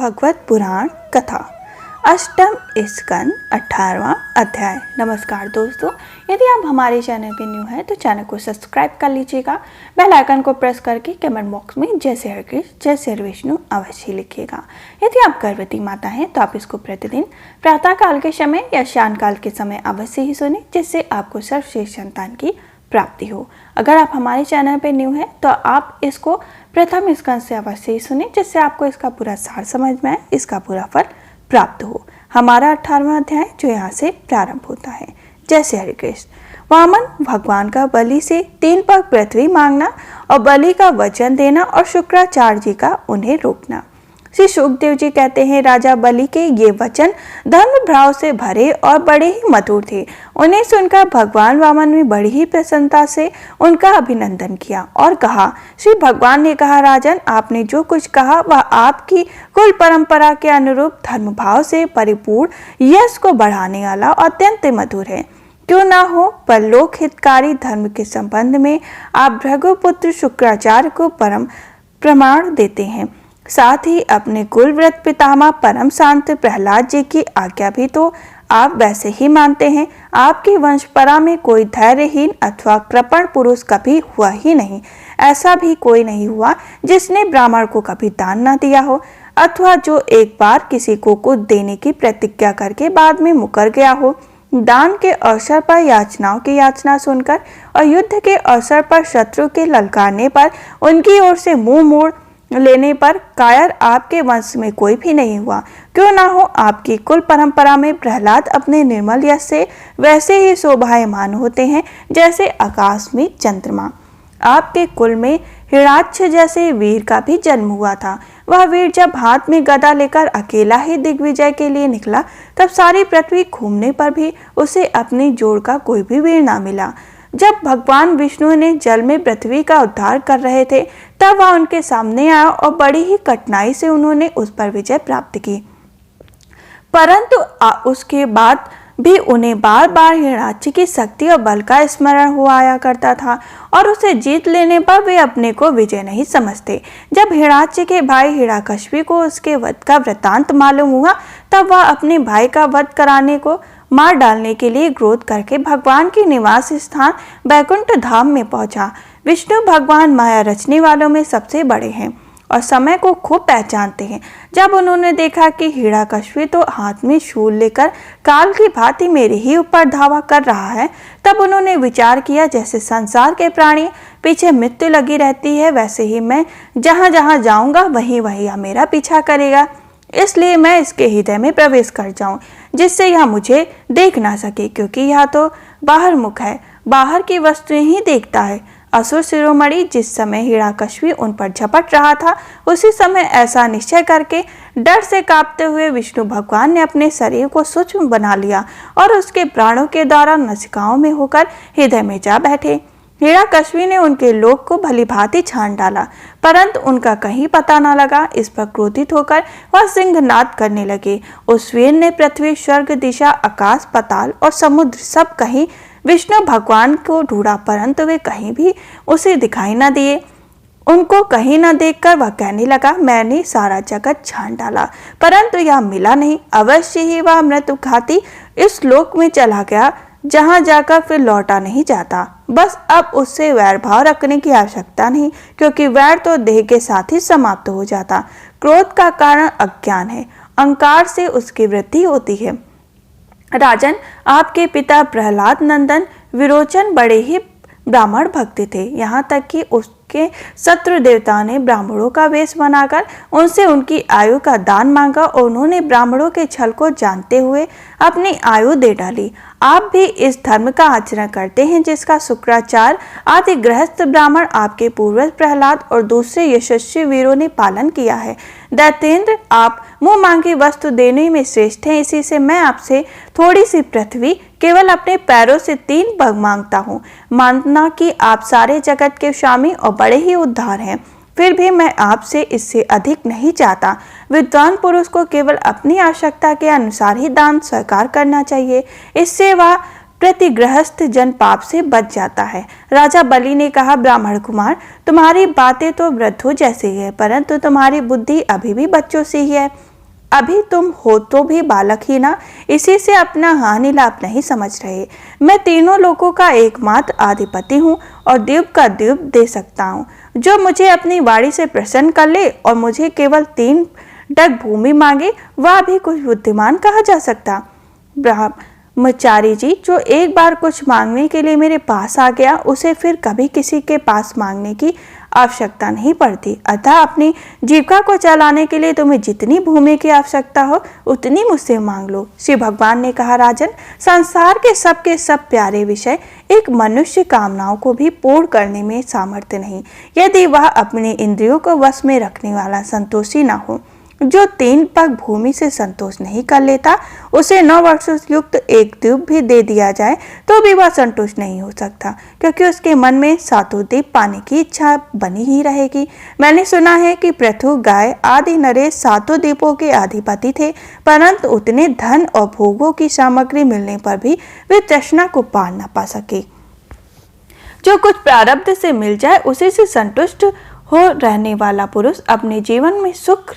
भगवत पुराण कथा अष्टम स्कंद 18वां अध्याय। नमस्कार दोस्तों, यदि आप हमारे चैनल पे न्यू हैं तो चैनल को सब्सक्राइब कर लीजिएगा। बेल आइकन को प्रेस करके कमेंट बॉक्स में जय श्री हरि कृष्ण जय श्री हरि विष्णु अवश्य लिखिएगा। यदि आप गर्भवती माता हैं तो आप इसको प्रतिदिन प्रातः काल के समय या शाम काल के समय अवश्य ही सुने, जिससे आपको सर्वश्रेष्ठ संतान की प्राप्ति हो। अगर आप हमारे चैनल पे न्यू हैं तो आप इसको प्रथम स्कंद से अवश्य ही सुने, जिससे आपको इसका पूरा सार समझ में आए, इसका पूरा फल प्राप्त हो। हमारा 18वां अध्याय जो यहाँ से प्रारंभ होता है। जय श्री हरि कृष्ण। वामन भगवान का बलि से 3 पग पृथ्वी मांगना और बलि का वचन देना और शुक्राचार्य जी का उन्हें रोकना। श्री सुखदेव जी कहते हैं, राजा बलि के ये वचन धर्म भाव से भरे और बड़े ही मधुर थे। उन्हें सुनकर भगवान वामन ने बड़ी ही प्रसन्नता से उनका अभिनंदन किया और कहा, श्री भगवान ने कहा, राजन, आपने जो कुछ कहा वह आपकी कुल परंपरा के अनुरूप धर्म भाव से परिपूर्ण यश को बढ़ाने वाला अत्यंत मधुर है। क्यों ना हो, पर लोक हितकारी धर्म के संबंध में आप भृगुपुत्र शुक्राचार्य को परम प्रमाण देते हैं। साथ ही अपने कुलव्रत पितामह परम शांत प्रहलाद जी की आज्ञा भी तो आप वैसे ही मानते हैं। आपकी वंशपरा में कोई धैर्यहीन अथवा कृपण पुरुष कभी हुआ ही नहीं। ऐसा भी कोई नहीं हुआ जिसने ब्राह्मण को कभी दान न दिया हो, अथवा जो एक बार किसी को कुछ देने की प्रतिज्ञा करके बाद में मुकर गया हो। दान के अवसर पर याचनाओं की याचना सुनकर और युद्ध के अवसर पर शत्रु के ललकारने पर उनकी ओर से मुंह मोड़ लेने पर कायर आपके वंश में कोई भी नहीं हुआ। क्यों ना हो, आपकी कुल परंपरा में प्रहलाद अपने निर्मल यश से वैसे ही शोभायमान होते हैं जैसे आकाश में चंद्रमा। आपके कुल में हिरण्याक्ष जैसे वीर का भी जन्म हुआ था। वह वीर जब हाथ में गदा लेकर अकेला ही दिग्विजय के लिए निकला, तब सारी पृथ्वी घूमने पर भी उसे अपनी जोड़ का कोई भी वीर ना मिला। जब भगवान विष्णु ने जल में पृथ्वी का उद्धार कर रहे थे, तब वह उनके सामने आया और बड़ी ही कठिनाई से उन्होंने उस पर विजय प्राप्त की। परंतु उसके बाद भी उन्हें बार बार हिरण्याक्ष की शक्ति और बल का स्मरण हो आया करता था और उसे जीत लेने पर वे अपने को विजय नहीं समझते। जब हिरण्याक्ष के भाई हिरण्यकशिपु को उसके वध का वृत्तांत मालूम हुआ, तब वह अपने भाई का वध कराने को मार डालने के लिए क्रोध करके भगवान के निवास स्थान वैकुंठ धाम में पहुंचा। विष्णु भगवान माया रचने वालों में सबसे बड़े हैं और समय को खूब पहचानते हैं। जब उन्होंने देखा कि हिरण्यकशिपु तो हाथ में शूल लेकर काल की भांति मेरे ही ऊपर धावा कर रहा है, तब उन्होंने विचार किया, जैसे संसार के प्राणी पीछे मृत्यु लगी रहती है, वैसे ही मैं जहाँ जहाँ जाऊंगा वहीं वहीं यह मेरा पीछा करेगा। इसलिए मैं इसके हृदय में प्रवेश कर जाऊं, जिससे यह मुझे देख ना सके, क्योंकि यह तो बाहर मुख है, बाहर की वस्तुएं ही देखता है। असुर शिरोमणि जिस समय हिरण्यकशिपु उन पर झपट रहा था, उसी समय ऐसा निश्चय करके डर से कांपते हुए विष्णु भगवान ने अपने शरीर को सूक्ष्म बना लिया और उसके प्राणों के द्वारा नासिकाओं में होकर हृदय में जा बैठे। हिरण्यकशिपु ने उनके लोक को भली भांति छान डाला, परंतु उनका कहीं पता न लगा। इस पर क्रोधित होकर वह सिंहनाद करने लगे। उस वीर ने पृथ्वी, स्वर्ग, दिशा, आकाश, पाताल और समुद्र सब कहीं विष्णु भगवान को ढूंढा, परंतु वे कहीं भी उसे दिखाई न दिए। उनको कहीं न देखकर वह कहने लगा, मैंने सारा जगत छान डाला, परंतु यह मिला नहीं। अवश्य ही वह मृत्यु घाती इस लोक में चला गया, जहाँ जाकर फिर लौटा नहीं जाता। बस अब उससे वैर भाव रखने की आवश्यकता नहीं, क्योंकि वैर तो देह के साथ ही समाप्त हो जाता। क्रोध का कारण अज्ञान है, अहंकार से उसकी वृद्धि होती है। राजन, आपके पिता प्रहलाद नंदन विरोचन बड़े ही ब्राह्मण भक्त थे, यहाँ तक कि उसके शत्रु देवता ने ब्राह्मणों का वेश बनाकर उनसे उनकी आयु का दान मांगा और उन्होंने ब्राह्मणों के छल को जानते हुए अपनी आयु दे डाली। आप भी इस धर्म का आचरण करते हैं, जिसका शुक्राचार्य आदि गृहस्थ ब्राह्मण आपके पूर्वज प्रहलाद और दूसरे यशस्वी वीरों ने पालन किया है। दैत्येंद्र, आप मुंह मांगी वस्तु देने में श्रेष्ठ हैं, इसी से मैं आपसे थोड़ी सी पृथ्वी, केवल अपने पैरों से 3 पग मांगता हूँ। मानना कि आप सारे जगत के स्वामी और बड़े ही उद्धार हैं, फिर भी मैं आपसे इससे अधिक नहीं चाहता। विद्वान पुरुष को केवल अपनी आवश्यकता के अनुसार ही दान स्वीकार करना चाहिए, इससे वह प्रतिगृहस्थ जन पाप से बच जाता है। राजा बलि ने कहा, ब्राह्मण कुमार, तुम्हारी बातें तो वृद्धों जैसी है, परंतु तुम्हारी बुद्धि अभी भी बच्चों सी ही है। अभी तुम हो तो भी बालक ही ना, इसी से अपना हानि लाभ नहीं समझ रहे। मैं तीनों लोगों का एकमात्र अधिपति हूँ और द्वीप का द्वीप दे सकता हूँ। जो मुझे अपनी वाणी से प्रसन्न कर ले और मुझे केवल 3 डग भूमि मांगे, वह भी कुछ बुद्धिमान कहा जा सकता। ब्रह्मचारी जी, जो एक बार कुछ मांगने के लिए मेरे पास आ गया, उसे फिर कभी किसी के पास मांगने की आवश्यकता नहीं पड़ती। अतः अपनी जीविका को चलाने के लिए तुम्हें जितनी भूमि की आवश्यकता हो उतनी मुझसे मांग लो। श्री भगवान ने कहा, राजन, संसार के सब प्यारे विषय एक मनुष्य कामनाओं को भी पूर्ण करने में सामर्थ्य नहीं, यदि वह अपने इंद्रियों को वश में रखने वाला संतोषी न हो। जो 3 पग भूमि से संतोष नहीं कर लेता, उसे 9 वर्षों युक्त एक द्वीप भी दे दिया जाए तो भी वह संतुष्ट नहीं हो सकता, क्योंकि उसके मन में 7 द्वीप पाने की इच्छा बनी ही रहेगी। मैंने सुना है कि पृथु, गाय आदि नरेश 7 द्वीपों के अधिपति थे, परंतु उतने धन और भोगों की सामग्री मिलने पर भी वे तृष्णा को पार न पा सके। जो कुछ प्रारब्ध से मिल जाए उसी से संतुष्ट हो रहने वाला पुरुष अपने जीवन में सुख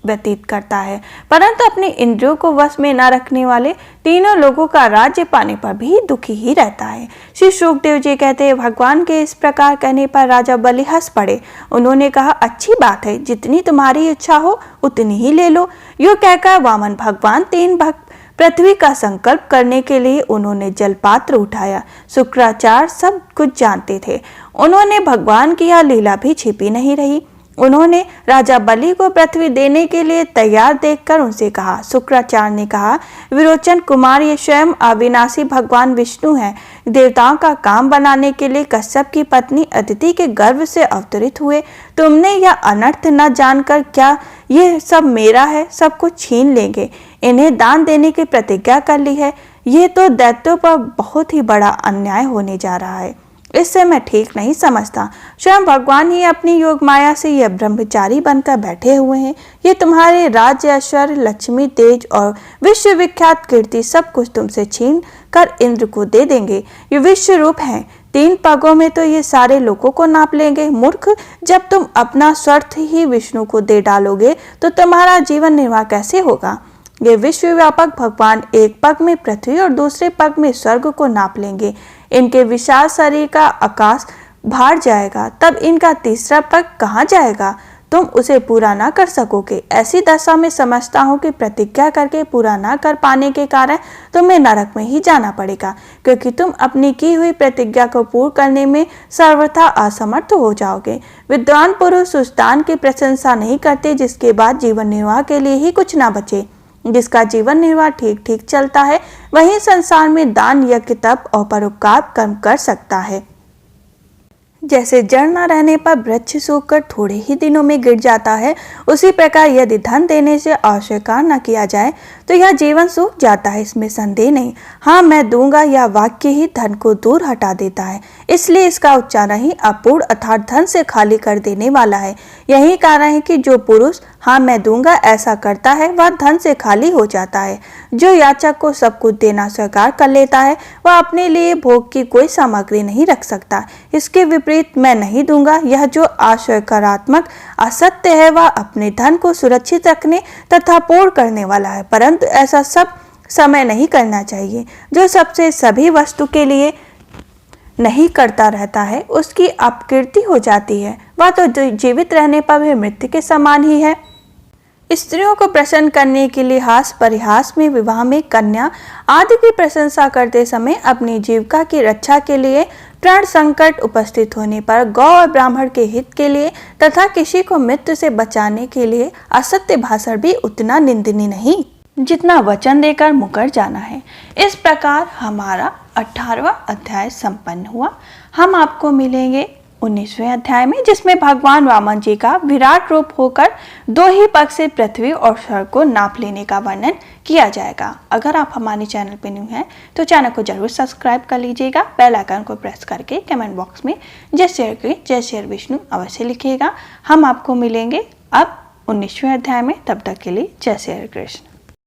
व्यतीत करता है, परंतु अपने इंद्रियों को वश में न रखने वाले तीनों लोगों का राज्य पाने पर भी दुखी ही रहता है। श्री शुकदेव जी कहते हैं, भगवान के इस प्रकार कहने पर राजा बलि हंस पड़े। उन्होंने कहा, अच्छी बात है, जितनी तुम्हारी इच्छा हो उतनी ही ले लो। यूँ कहकर वामन भगवान 3 पृथ्वी का संकल्प करने के लिए उन्होंने जलपात्र उठाया। शुक्राचार्य सब कुछ जानते थे, उन्होंने भगवान की यह लीला भी छिपी नहीं रही। उन्होंने राजा बलि को पृथ्वी देने के लिए तैयार देखकर उनसे कहा। शुक्राचार्य ने कहा, विरोचन कुमार, ये स्वयं अविनाशी भगवान विष्णु हैं। देवताओं का काम बनाने के लिए कश्यप की पत्नी अदिति के गर्भ से अवतरित हुए। तुमने यह अनर्थ न जानकर क्या ये सब मेरा है, सब कुछ छीन लेंगे, इन्हें दान देने की प्रतिज्ञा कर ली है। ये तो दैत्यों पर बहुत ही बड़ा अन्याय होने जा रहा है, इससे मैं ठीक नहीं समझता। स्वयं भगवान ही अपनी योग माया से यह ब्रह्मचारी बनकर बैठे हुए हैं। ये तुम्हारे राज्य, ऐश्वर्य, लक्ष्मी, तेज और विश्व विख्यात कीर्ति सब कुछ तुमसे छीन कर इंद्र को दे देंगे। ये विश्व रूप हैं, 3 पगों में तो ये सारे लोगों को नाप लेंगे। मूर्ख, जब तुम अपना स्वार्थ ही विष्णु को दे डालोगे तो तुम्हारा जीवन निर्वाह कैसे होगा। ये विश्वव्यापक भगवान एक पग में पृथ्वी और दूसरे पग में स्वर्ग को नाप लेंगे। इनके विशाल शरीर का आकाश भार जाएगा, तब इनका तीसरा पग कहाँ जाएगा। तुम उसे पूरा ना कर सकोगे। ऐसी दशा में समझता हूँ कि प्रतिज्ञा करके पूरा ना कर पाने के कारण तुम्हें नरक में ही जाना पड़ेगा, क्योंकि तुम अपनी की हुई प्रतिज्ञा को पूर्ण करने में सर्वथा असमर्थ हो जाओगे। विद्वान पुरुष उस दान की प्रशंसा नहीं करते जिसके बाद जीवन निर्वाह के लिए ही कुछ ना बचे। जिसका जीवन निर्वाह ठीक ठीक चलता है, वही संसार में दान, यज्ञ, तप और परोपकार कर्म कर सकता है। जैसे जड़ न रहने पर वृक्ष सूखकर थोड़े ही दिनों में गिर जाता है, उसी प्रकार यदि धन देने से अस्वीकार न किया जाए तो यह जीवन सूख जाता है, इसमें संदेह नहीं। हाँ, मैं दूंगा यह वाक्य ही धन को दूर हटा देता है, इसलिए इसका उच्चारण ही अपूर्ण अर्थात धन से खाली कर देने वाला है। यही कारण है कि जो पुरुष हाँ मैं दूंगा ऐसा करता है, वह धन से खाली हो जाता है। जो याचक को सब कुछ देना स्वीकार कर लेता है, वह अपने लिए भोग की कोई सामग्री नहीं रख सकता। इसके विपरीत मैं नहीं दूंगा, यह जो अस्वीकारात्मक असत्य है, वह अपने धन को सुरक्षित रखने तथा पूर्ण करने वाला है, परंतु ऐसा सब समय नहीं करना चाहिए। जो सबसे सभी वस्तु के लिए नहीं करता रहता है, उसकी अपकीर्ति हो जाती है। वह तो जीवित रहने पर भी मृत्यु के समान ही है। स्त्रियों को प्रसन्न करने के लिए हास परिहास में, विवाह में, कन्या आदि की प्रशंसा करते समय अपनी जीविका की रक्षा के लिए, प्राण संकट उपस्थित होने पर गौ और ब्राह्मण के हित के लिए तथा किसी को मृत्यु से बचाने के लिए असत्य भाषण भी उतना निंदनीय नहीं जितना वचन देकर मुकर जाना है। इस प्रकार हमारा 18वां अध्याय संपन्न हुआ। हम आपको मिलेंगे 19वें अध्याय में, जिसमें भगवान वामन जी का विराट रूप होकर 2 ही पग से पृथ्वी और स्वर्ग को नाप लेने का वर्णन किया जाएगा। अगर आप हमारे चैनल पे न्यू हैं तो चैनल को जरूर सब्सक्राइब कर लीजिएगा। बेल आइकन को प्रेस करके कमेंट बॉक्स में जय श्री विष्णु अवश्य लिखिएगा। हम आपको मिलेंगे अब 19वें अध्याय में। तब तक के लिए जय श्री कृष्ण।